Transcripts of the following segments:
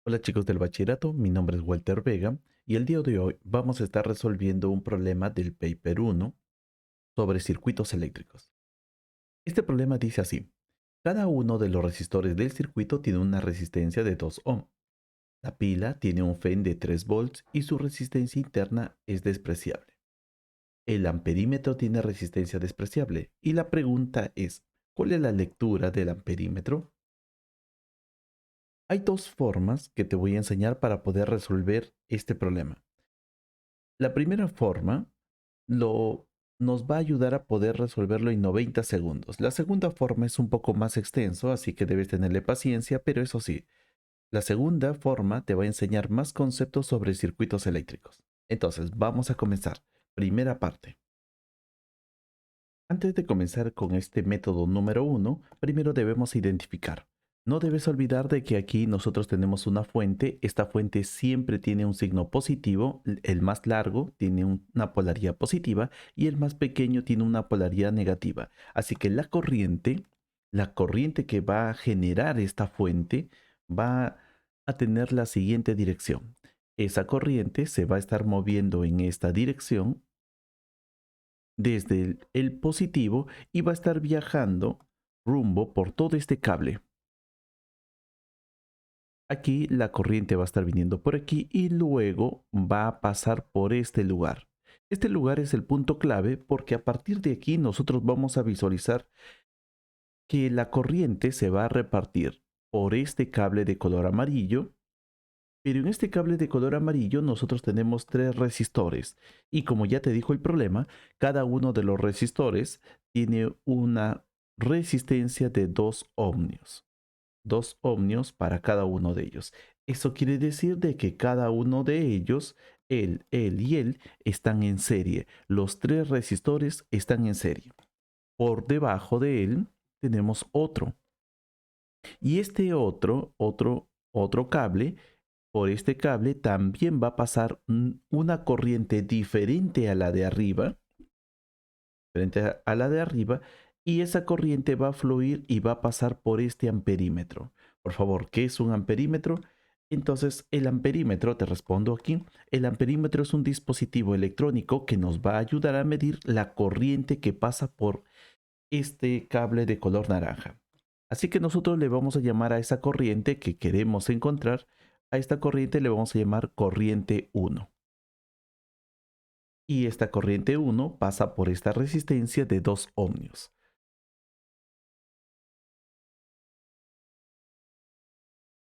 Hola chicos del bachillerato, mi nombre es Walter Vega y el día de hoy vamos a estar resolviendo un problema del paper 1 sobre circuitos eléctricos. Este problema dice así: cada uno de los resistores del circuito tiene una resistencia de 2 ohm. La pila tiene un FEN de 3 volts y su resistencia interna es despreciable. El amperímetro tiene resistencia despreciable y la pregunta es: ¿cuál es la lectura del amperímetro? Hay dos formas que te voy a enseñar para poder resolver este problema. La primera forma lo, nos va a ayudar a poder resolverlo en 90 segundos. La segunda forma es un poco más extenso, así que debes tenerle paciencia, pero eso sí, la segunda forma te va a enseñar más conceptos sobre circuitos eléctricos. Entonces, vamos a comenzar. Primera parte. Antes de comenzar con este método número uno, primero debemos identificar. No debes olvidar de que aquí nosotros tenemos una fuente. Esta fuente siempre tiene un signo positivo. El más largo tiene una polaridad positiva y el más pequeño tiene una polaridad negativa. Así que la corriente que va a generar esta fuente va a tener la siguiente dirección. Esa corriente se va a estar moviendo en esta dirección desde el positivo y va a estar viajando rumbo por todo este cable. Aquí la corriente va a estar viniendo por aquí y luego va a pasar por este lugar. Este lugar es el punto clave porque a partir de aquí nosotros vamos a visualizar que la corriente se va a repartir por este cable de color amarillo. Pero en este cable de color amarillo nosotros tenemos tres resistores y como ya te dijo el problema, cada uno de los resistores tiene una resistencia de 2 ohmios. 2 ohmios para cada uno de ellos. Eso quiere decir de que cada uno de ellos, él y él, están en serie. Los tres resistores están en serie. Por debajo de él tenemos otro. Y este otro cable, por este cable también va a pasar una corriente diferente a la de arriba, la de arriba, y esa corriente va a fluir y va a pasar por este amperímetro. Por favor, ¿qué es un amperímetro? Entonces, el amperímetro, te respondo aquí, el amperímetro es un dispositivo electrónico que nos va a ayudar a medir la corriente que pasa por este cable de color naranja. Así que nosotros le vamos a llamar a esa corriente que queremos encontrar, a esta corriente le vamos a llamar corriente 1. Y esta corriente 1 pasa por esta resistencia de 2 ohmios.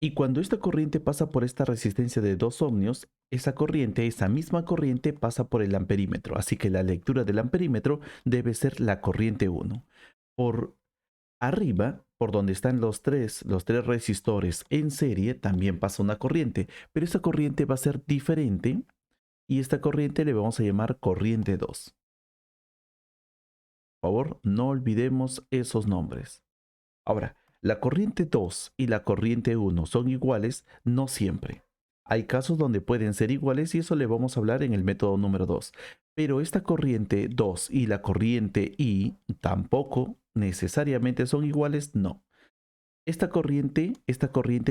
Y cuando esta corriente pasa por esta resistencia de 2 ohmios, esa misma corriente pasa por el amperímetro. Así que la lectura del amperímetro debe ser la corriente 1. Por arriba, por donde están los tres resistores en serie, también pasa una corriente, pero esta corriente va a ser diferente y esta corriente le vamos a llamar corriente 2. Por favor, no olvidemos esos nombres. Ahora, la corriente 2 y la corriente 1 son iguales, no siempre. Hay casos donde pueden ser iguales y eso le vamos a hablar en el método número 2. Pero esta corriente 2 y la corriente I tampoco necesariamente son iguales, no. Esta corriente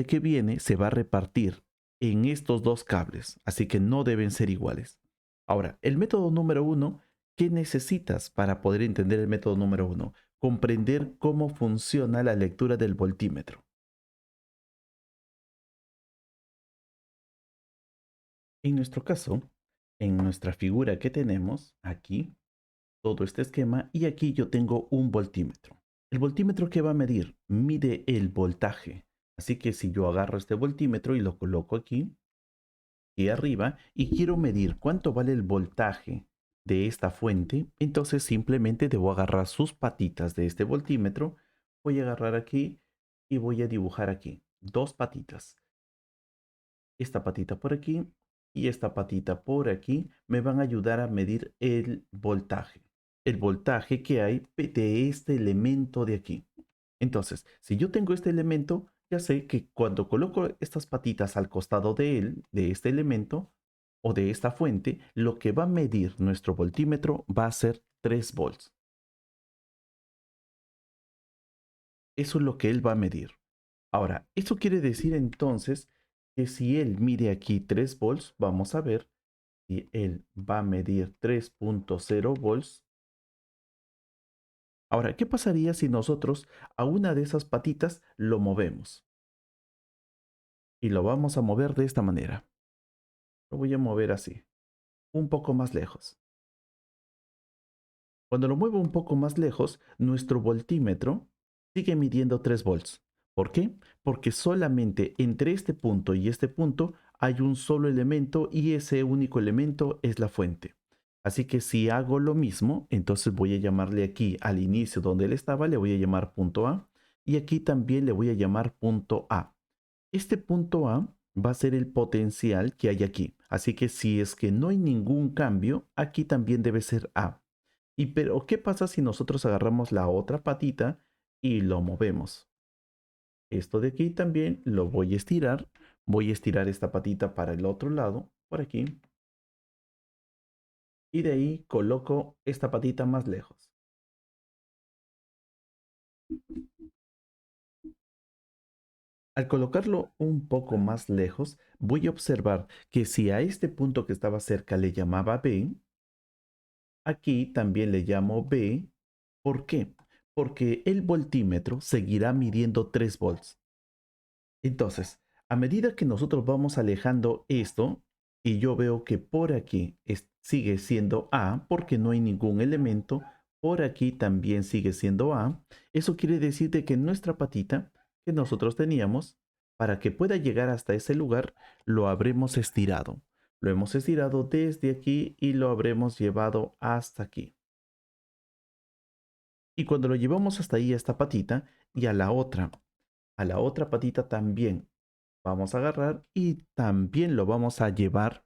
que viene se va a repartir en estos dos cables, así que no deben ser iguales. Ahora, el método número uno, ¿qué necesitas para poder entender el método número uno? Comprender cómo funciona la lectura del voltímetro. En nuestro caso, en nuestra figura que tenemos aquí, todo este esquema, y aquí yo tengo un voltímetro. ¿El voltímetro qué va a medir? Mide el voltaje. Así que si yo agarro este voltímetro y lo coloco aquí arriba, y quiero medir cuánto vale el voltaje de esta fuente, entonces simplemente debo agarrar sus patitas de este voltímetro, voy a agarrar aquí y voy a dibujar aquí dos patitas. Esta patita por aquí y esta patita por aquí me van a ayudar a medir el voltaje que hay de este elemento de aquí. Entonces, si yo tengo este elemento, ya sé que cuando coloco estas patitas al costado de él, de este elemento o de esta fuente, lo que va a medir nuestro voltímetro va a ser 3 volts. Eso es lo que él va a medir. Ahora, eso quiere decir entonces que si él mide aquí 3 volts, vamos a ver si él va a medir 3.0 volts. Ahora, ¿qué pasaría si nosotros a una de esas patitas lo movemos? Y lo vamos a mover de esta manera. Lo voy a mover así, un poco más lejos. Cuando lo muevo un poco más lejos, nuestro voltímetro sigue midiendo 3 volts. ¿Por qué? Porque solamente entre este punto y este punto hay un solo elemento y ese único elemento es la fuente. Así que si hago lo mismo, entonces voy a llamarle aquí al inicio donde él estaba, le voy a llamar punto A y aquí también le voy a llamar punto A. Este punto A va a ser el potencial que hay aquí. Así que si es que no hay ningún cambio, aquí también debe ser A. Y pero, ¿qué pasa si nosotros agarramos la otra patita y lo movemos? Esto de aquí también lo voy a estirar. Voy a estirar esta patita para el otro lado, por aquí. Y de ahí coloco esta patita más lejos. Al colocarlo un poco más lejos, voy a observar que si a este punto que estaba cerca le llamaba B, aquí también le llamo B. ¿Por qué? Porque el voltímetro seguirá midiendo 3 volts. Entonces, a medida que nosotros vamos alejando esto, y yo veo que por aquí sigue siendo A, porque no hay ningún elemento, por aquí también sigue siendo A, eso quiere decir de que nuestra patita que nosotros teníamos, para que pueda llegar hasta ese lugar, lo habremos estirado. Lo hemos estirado desde aquí y lo habremos llevado hasta aquí. Y cuando lo llevamos hasta ahí, a esta patita, y a la otra patita también vamos a agarrar y también lo vamos a llevar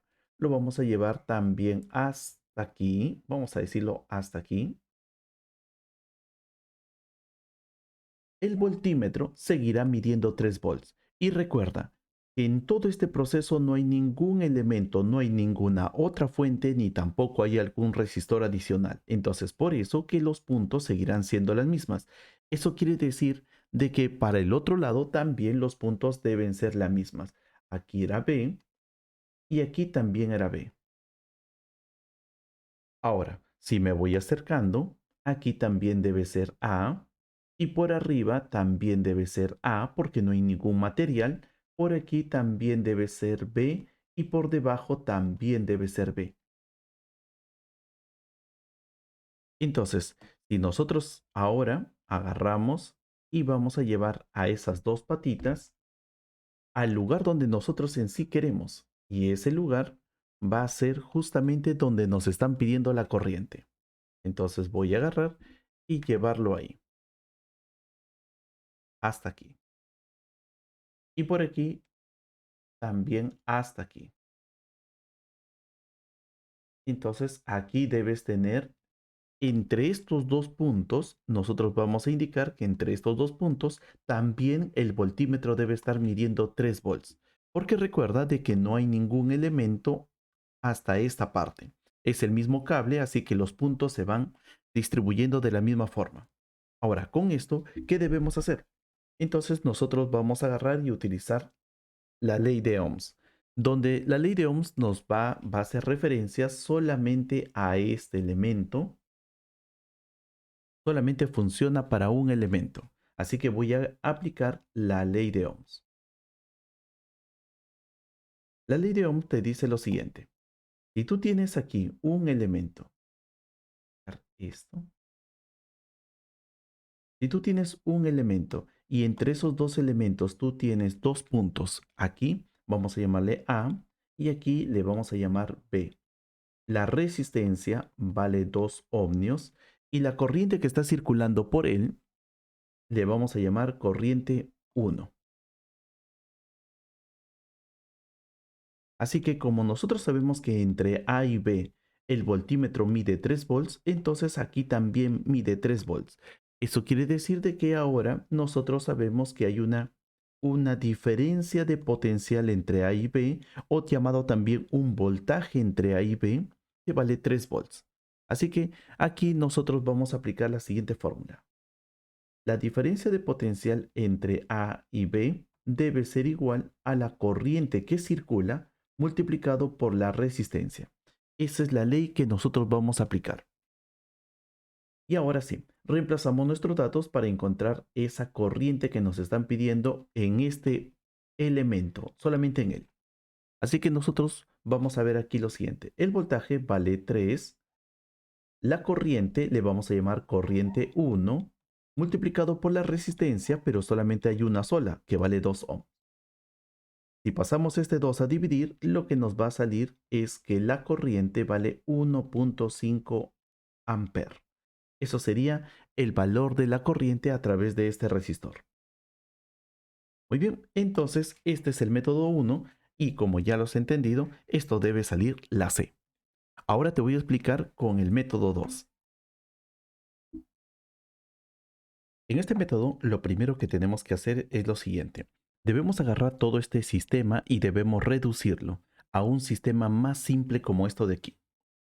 también hasta aquí, vamos a decirlo hasta aquí. El voltímetro seguirá midiendo 3 volts. Y recuerda que en todo este proceso no hay ningún elemento, no hay ninguna otra fuente, ni tampoco hay algún resistor adicional. Entonces, por eso que los puntos seguirán siendo las mismas. Eso quiere decir de que para el otro lado también los puntos deben ser las mismas. Aquí era B y aquí también era B. Ahora, si me voy acercando, aquí también debe ser A y por arriba también debe ser A porque no hay ningún material. Por aquí también debe ser B y por debajo también debe ser B. Entonces, si nosotros ahora agarramos y vamos a llevar a esas dos patitas al lugar donde nosotros en sí queremos, y ese lugar va a ser justamente donde nos están pidiendo la corriente. Entonces voy a agarrar y llevarlo ahí, hasta aquí. Y por aquí también hasta aquí. Entonces aquí debes tener entre estos dos puntos, nosotros vamos a indicar que entre estos dos puntos también el voltímetro debe estar midiendo 3 volts. Porque recuerda de que no hay ningún elemento hasta esta parte. Es el mismo cable, así que los puntos se van distribuyendo de la misma forma. Ahora, con esto, ¿qué debemos hacer? Entonces nosotros vamos a agarrar y utilizar la ley de Ohms, donde la ley de Ohms va a hacer referencia solamente a este elemento, solamente funciona para un elemento. Así que voy a aplicar la ley de Ohms. La ley de Ohms te dice lo siguiente. Si tú tienes aquí un elemento, esto, si tú tienes un elemento y entre esos dos elementos tú tienes dos puntos, aquí vamos a llamarle A y aquí le vamos a llamar B. La resistencia vale 2 ohmios y la corriente que está circulando por él le vamos a llamar corriente 1. Así que como nosotros sabemos que entre A y B el voltímetro mide 3 volts, entonces aquí también mide 3 volts. Eso quiere decir de que ahora nosotros sabemos que hay una diferencia de potencial entre A y B, o llamado también un voltaje entre A y B, que vale 3 volts. Así que aquí nosotros vamos a aplicar la siguiente fórmula. La diferencia de potencial entre A y B debe ser igual a la corriente que circula multiplicado por la resistencia. Esa es la ley que nosotros vamos a aplicar. Y ahora sí, reemplazamos nuestros datos para encontrar esa corriente que nos están pidiendo en este elemento, solamente en él. Así que nosotros vamos a ver aquí lo siguiente. El voltaje vale 3. La corriente le vamos a llamar corriente 1 multiplicado por la resistencia, pero solamente hay una sola, que vale 2 ohms. Si pasamos este 2 a dividir, lo que nos va a salir es que la corriente vale 1.5 amperes. Eso sería el valor de la corriente a través de este resistor. Muy bien, entonces este es el método 1 y como ya lo has entendido, esto debe salir la C. Ahora te voy a explicar con el método 2. En este método, lo primero que tenemos que hacer es lo siguiente. Debemos agarrar todo este sistema y debemos reducirlo a un sistema más simple como esto de aquí.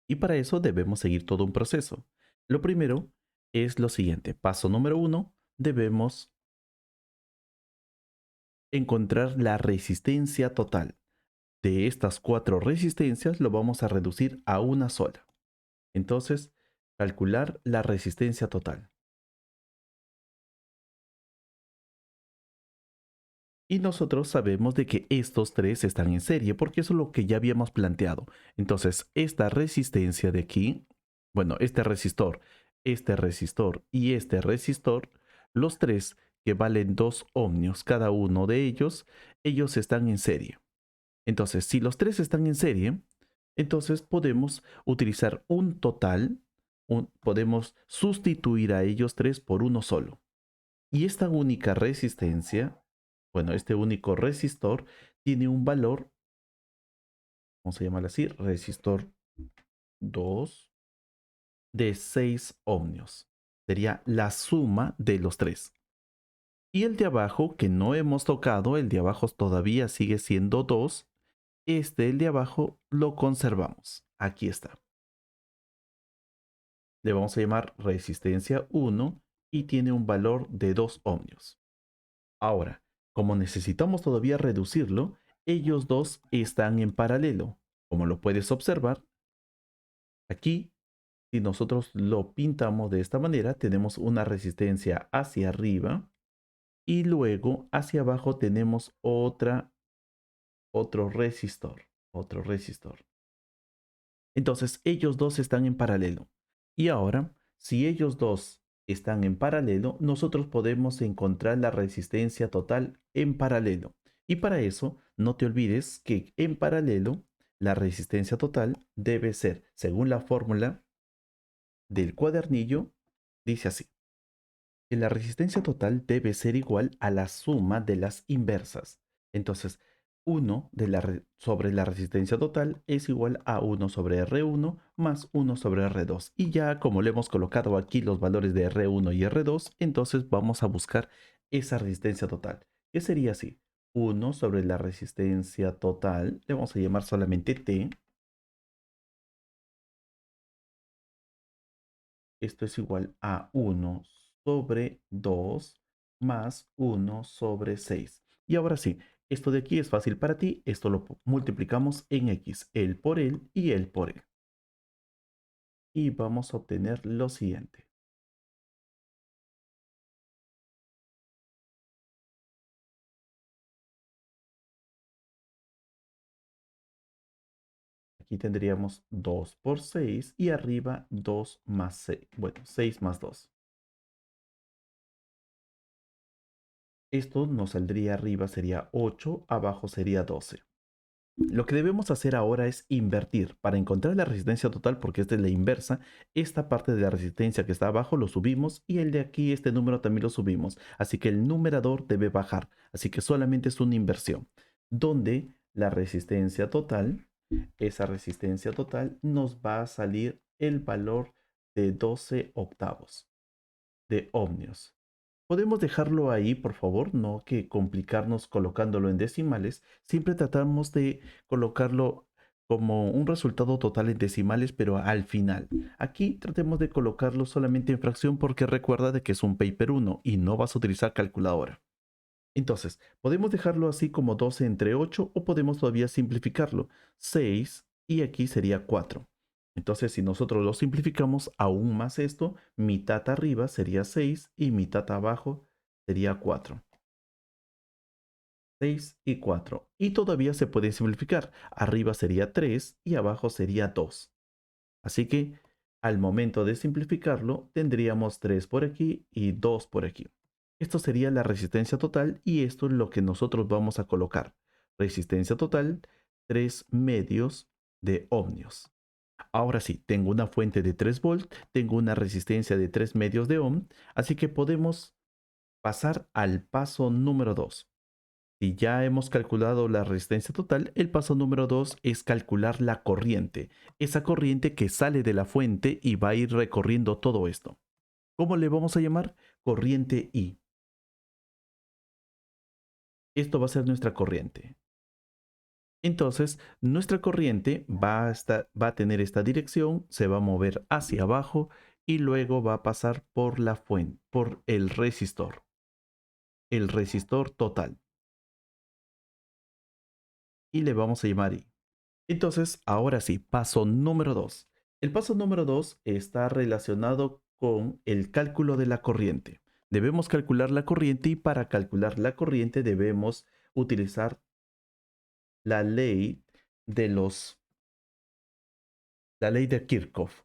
Y para eso debemos seguir todo un proceso. Lo primero es lo siguiente. Paso número 1, debemos encontrar la resistencia total. De estas 4 resistencias lo vamos a reducir a una sola. Entonces, calcular la resistencia total. Y nosotros sabemos de que estos 3 están en serie porque eso es lo que ya habíamos planteado. Entonces, esta resistencia de aquí, bueno, este resistor y este resistor, los 3 que valen 2 ohmios cada uno de ellos están en serie. Entonces, si los 3 están en serie, entonces podemos utilizar un total, podemos sustituir a ellos 3 por uno solo. Y esta única resistencia, bueno, este único resistor tiene un valor, vamos a llamarlo así, resistor 2 de 6 ohmios. Sería la suma de los 3. Y el de abajo, que no hemos tocado, el de abajo todavía sigue siendo 2. El de abajo, lo conservamos. Aquí está. Le vamos a llamar resistencia 1 y tiene un valor de 2 ohmios. Ahora, como necesitamos todavía reducirlo, ellos dos están en paralelo. Como lo puedes observar, aquí, si nosotros lo pintamos de esta manera, tenemos una resistencia hacia arriba y luego hacia abajo tenemos otro resistor, otro resistor. Entonces, ellos dos están en paralelo. Y ahora, si ellos dos están en paralelo, nosotros podemos encontrar la resistencia total en paralelo. Y para eso, no te olvides que en paralelo, la resistencia total debe ser, según la fórmula del cuadernillo, dice así, que la resistencia total debe ser igual a la suma de las inversas. Entonces, 1 sobre la resistencia total es igual a 1 sobre R1 más 1 sobre R2. Y ya como le hemos colocado aquí los valores de R1 y R2, entonces vamos a buscar esa resistencia total. Que sería así. 1 sobre la resistencia total, le vamos a llamar solamente T. Esto es igual a 1 sobre 2 más 1 sobre 6. Y ahora sí, esto de aquí es fácil para ti. Esto lo multiplicamos en X, él por él y él por él. Y vamos a obtener lo siguiente. Aquí tendríamos 2 por 6 y arriba 2 más 6. Bueno, 6 más 2. Esto nos saldría arriba sería 8, abajo sería 12. Lo que debemos hacer ahora es invertir. Para encontrar la resistencia total, porque esta es la inversa, esta parte de la resistencia que está abajo lo subimos y el de aquí, este número también lo subimos. Así que el numerador debe bajar. Así que solamente es una inversión. Donde la resistencia total, esa resistencia total nos va a salir el valor de 12 octavos de ohmios. Podemos dejarlo ahí, por favor, no que complicarnos colocándolo en decimales. Siempre tratamos de colocarlo como un resultado total en decimales, pero al final. Aquí tratemos de colocarlo solamente en fracción porque recuerda de que es un paper 1 y no vas a utilizar calculadora. Entonces, podemos dejarlo así como 12 entre 8 o podemos todavía simplificarlo. 6 y aquí sería 4. Entonces, si nosotros lo simplificamos aún más esto, mitad arriba sería 6 y mitad abajo sería 4. 6 y 4. Y todavía se puede simplificar. Arriba sería 3 y abajo sería 2. Así que al momento de simplificarlo, tendríamos 3 por aquí y 2 por aquí. Esto sería la resistencia total y esto es lo que nosotros vamos a colocar. Resistencia total, 3 medios de ohmios. Ahora sí, tengo una fuente de 3 volts, tengo una resistencia de 3 medios de ohm, así que podemos pasar al paso número 2. Si ya hemos calculado la resistencia total, el paso número 2 es calcular la corriente. Esa corriente que sale de la fuente y va a ir recorriendo todo esto. ¿Cómo le vamos a llamar? Corriente I. Esto va a ser nuestra corriente. Entonces, nuestra corriente va a tener esta dirección, se va a mover hacia abajo y luego va a pasar por la fuente, por el resistor total. Y le vamos a llamar I. Entonces, ahora sí, paso número 2. El paso número 2 está relacionado con el cálculo de la corriente. Debemos calcular la corriente y para calcular la corriente debemos utilizar la ley de la ley de Kirchhoff.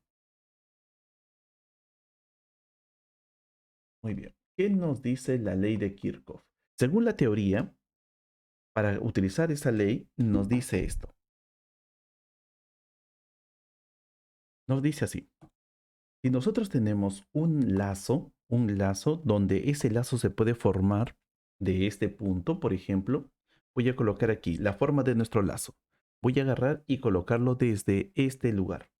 Muy bien. ¿Qué nos dice la ley de Kirchhoff? Según la teoría, para utilizar esa ley nos dice esto. Nos dice así. Si nosotros tenemos un lazo donde ese lazo se puede formar de este punto, por ejemplo, voy a colocar aquí la forma de nuestro lazo. Voy a agarrar y colocarlo desde este lugar.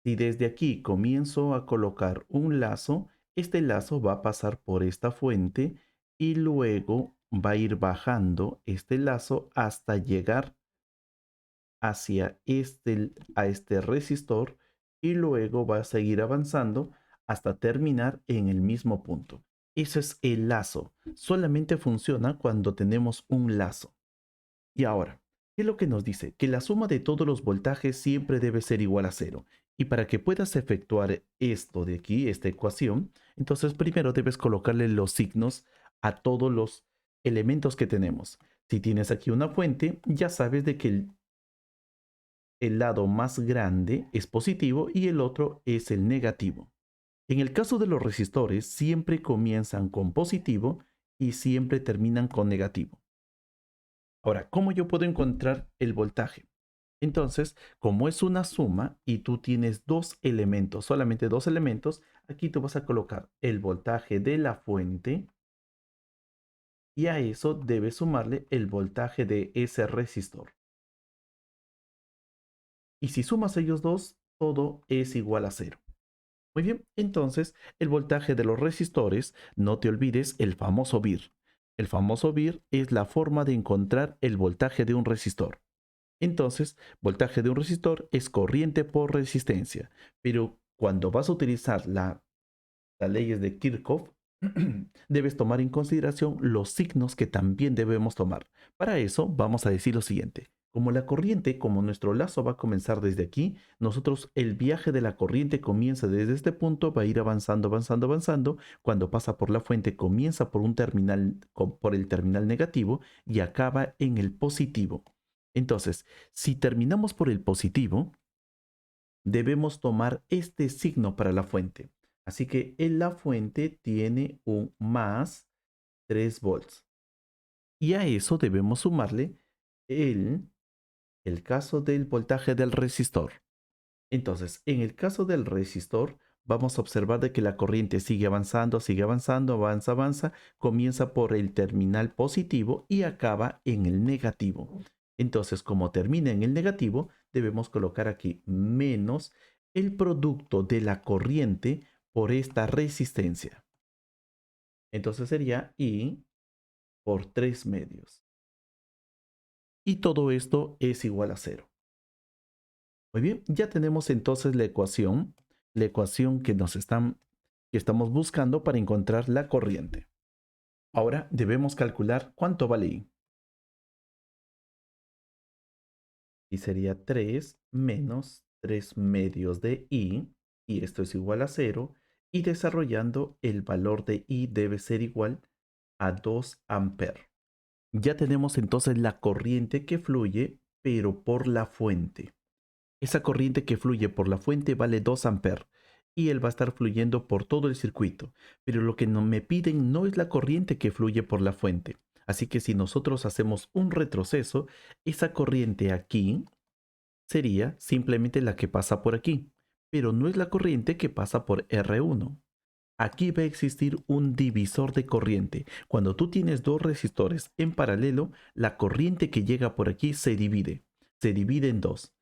Si desde aquí comienzo a colocar un lazo, este lazo va a pasar por esta fuente y luego va a ir bajando este lazo hasta llegar a este resistor y luego va a seguir avanzando hasta terminar en el mismo punto. Eso es el lazo. Solamente funciona cuando tenemos un lazo. Y ahora, ¿qué es lo que nos dice? Que la suma de todos los voltajes siempre debe ser igual a cero. Y para que puedas efectuar esto de aquí, esta ecuación, entonces primero debes colocarle los signos a todos los elementos que tenemos. Si tienes aquí una fuente, ya sabes de que el lado más grande es positivo y el otro es el negativo. En el caso de los resistores, siempre comienzan con positivo y siempre terminan con negativo. Ahora, ¿cómo yo puedo encontrar el voltaje? Entonces, como es una suma y tú tienes dos elementos, solamente dos elementos, aquí tú vas a colocar el voltaje de la fuente y a eso debes sumarle el voltaje de ese resistor. Y si sumas ellos dos, todo es igual a cero. Muy bien, entonces el voltaje de los resistores, no te olvides el famoso VIR. El famoso VIR es la forma de encontrar el voltaje de un resistor. Entonces, voltaje de un resistor es corriente por resistencia, pero cuando vas a utilizar las leyes de Kirchhoff, debes tomar en consideración los signos que también debemos tomar. Para eso vamos a decir lo siguiente. Como la corriente, como nuestro lazo va a comenzar desde aquí, nosotros el viaje de la corriente comienza desde este punto, va a ir avanzando, avanzando, avanzando. Cuando pasa por la fuente, comienza por un terminal, por el terminal negativo y acaba en el positivo. Entonces, si terminamos por el positivo, debemos tomar este signo para la fuente. Así que en la fuente tiene un más 3 volts. Y a eso debemos sumarle el, el caso del voltaje del resistor. Entonces, en el caso del resistor, vamos a observar de que la corriente sigue avanzando, avanza, avanza, comienza por el terminal positivo y acaba en el negativo. Entonces, como termina en el negativo, debemos colocar aquí menos el producto de la corriente por esta resistencia. Entonces sería I por 3 medios. Y todo esto es igual a cero. Muy bien, ya tenemos entonces la ecuación que que estamos buscando para encontrar la corriente. Ahora debemos calcular cuánto vale I. Y sería 3 menos 3 medios de I, y esto es igual a 0, y desarrollando el valor de I debe ser igual a 2 amperes. Ya tenemos entonces la corriente que fluye, pero por la fuente. Esa corriente que fluye por la fuente vale 2 amperes y él va a estar fluyendo por todo el circuito. Pero lo que no me piden no es la corriente que fluye por la fuente. Así que si nosotros hacemos un retroceso, esa corriente aquí sería simplemente la que pasa por aquí, pero no es la corriente que pasa por R1. Aquí va a existir un divisor de corriente. Cuando tú tienes dos resistores en paralelo, la corriente que llega por aquí se divide en dos.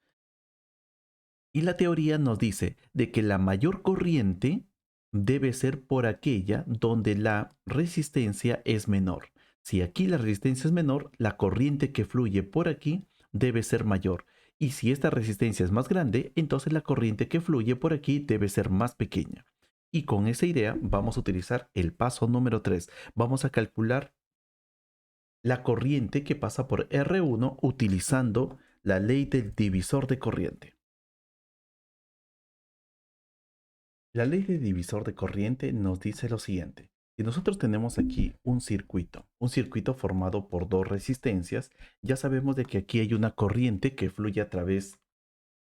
Y la teoría nos dice de que la mayor corriente debe ser por aquella donde la resistencia es menor. Si aquí la resistencia es menor, la corriente que fluye por aquí debe ser mayor. Y si esta resistencia es más grande, entonces la corriente que fluye por aquí debe ser más pequeña. Y con esa idea vamos a utilizar el paso número 3. Vamos a calcular la corriente que pasa por R1 utilizando la ley del divisor de corriente. La ley de divisor de corriente nos dice lo siguiente. Si nosotros tenemos aquí un circuito formado por dos resistencias, ya sabemos de que aquí hay una corriente que fluye a través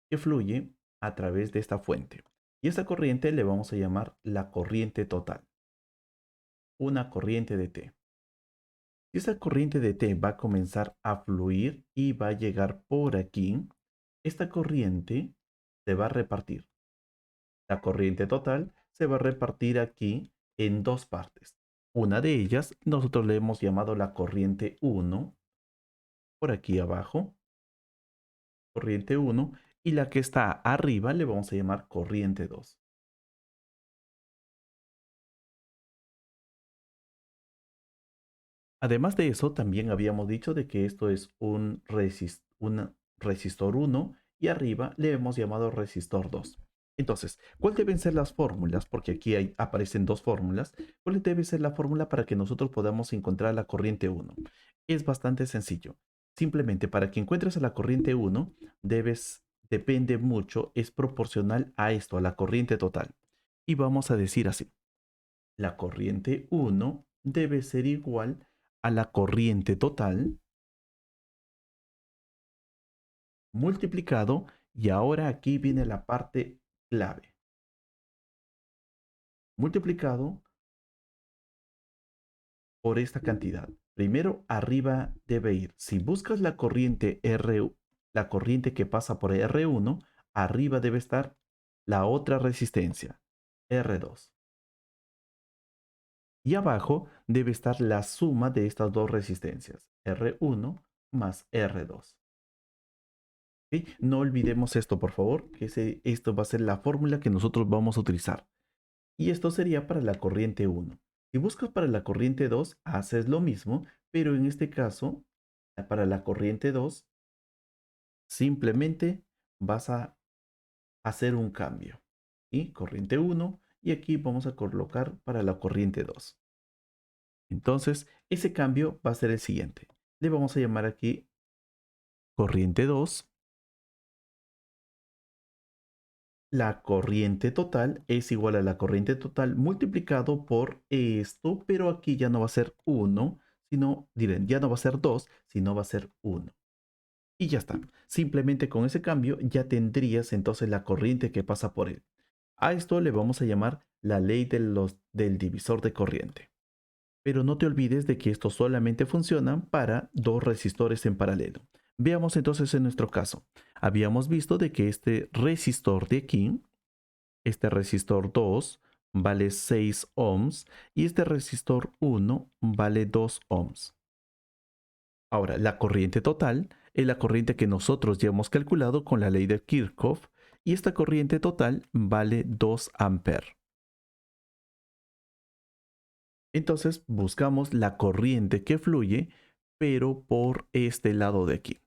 de esta fuente. Y esta corriente le vamos a llamar la corriente total, una corriente de T. Si esa corriente de T va a comenzar a fluir y va a llegar por aquí, esta corriente se va a repartir. La corriente total se va a repartir aquí en dos partes. Una de ellas nosotros le hemos llamado la corriente 1, por aquí abajo, corriente 1, y la que está arriba le vamos a llamar corriente 2. Además de eso, también habíamos dicho de que esto es un resistor 1 y arriba le hemos llamado resistor 2. Entonces, ¿cuáles deben ser las fórmulas? Porque aquí aparecen dos fórmulas. ¿Cuál debe ser la fórmula para que nosotros podamos encontrar la corriente 1? Es bastante sencillo. Simplemente para que encuentres a la corriente 1, depende mucho, es proporcional a esto, a la corriente total. Y vamos a decir así. La corriente 1 debe ser igual a la corriente total multiplicado, y ahora aquí viene la parte clave, multiplicado por esta cantidad. Primero arriba debe ir. Si buscas la corriente la corriente que pasa por R1, arriba debe estar la otra resistencia, R2. Y abajo debe estar la suma de estas dos resistencias, R1 más R2. ¿Ok? No olvidemos esto, por favor, que esto va a ser la fórmula que nosotros vamos a utilizar. Y esto sería para la corriente 1. Si buscas para la corriente 2, haces lo mismo, pero en este caso, para la corriente 2, simplemente vas a hacer un cambio. Y corriente 1, y aquí vamos a colocar para la corriente 2. Entonces, ese cambio va a ser el siguiente. Le vamos a llamar aquí corriente 2. La corriente total es igual a la corriente total multiplicado por esto, pero aquí ya no va a ser 1, sino, dirán, ya no va a ser 2, sino va a ser 1. Y ya está. Simplemente con ese cambio ya tendrías entonces la corriente que pasa por él. A esto le vamos a llamar la ley del divisor de corriente. Pero no te olvides de que esto solamente funciona para dos resistores en paralelo. Veamos entonces en nuestro caso. Habíamos visto de que este resistor de aquí, este resistor 2 vale 6 ohms y este resistor 1 vale 2 ohms. Ahora, la corriente total es la corriente que nosotros ya hemos calculado con la ley de Kirchhoff y esta corriente total vale 2 amperes. Entonces buscamos la corriente que fluye, pero por este lado de aquí.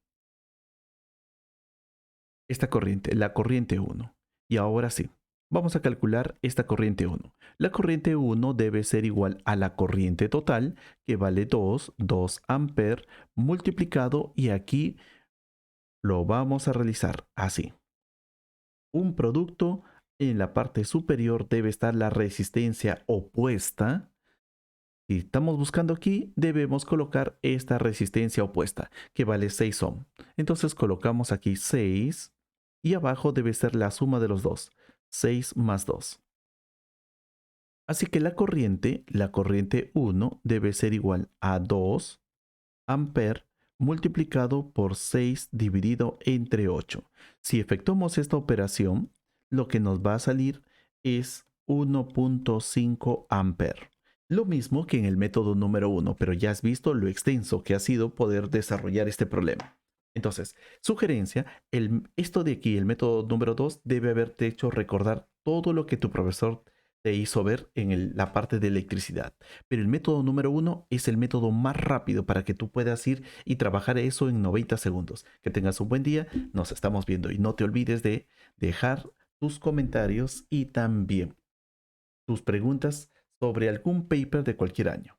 Esta corriente, la corriente 1. Y ahora sí. Vamos a calcular esta corriente 1. La corriente 1 debe ser igual a la corriente total, que vale 2 amperes, multiplicado, y aquí lo vamos a realizar así. Un producto, en la parte superior debe estar la resistencia opuesta. Si estamos buscando aquí, debemos colocar esta resistencia opuesta, que vale 6 ohm. Entonces colocamos aquí 6 y abajo debe ser la suma de los dos, 6 más 2. Así que la corriente 1 debe ser igual a 2 amperes multiplicado por 6 dividido entre 8. Si efectuamos esta operación, lo que nos va a salir es 1.5 amperes. Lo mismo que en el método número 1, pero ya has visto lo extenso que ha sido poder desarrollar este problema. Entonces, sugerencia, esto de aquí, el método número 2, debe haberte hecho recordar todo lo que tu profesor te hizo ver en la parte de electricidad. Pero el método número 1 es el método más rápido para que tú puedas ir y trabajar eso en 90 segundos. Que tengas un buen día, nos estamos viendo y no te olvides de dejar tus comentarios y también tus preguntas sobre algún paper de cualquier año.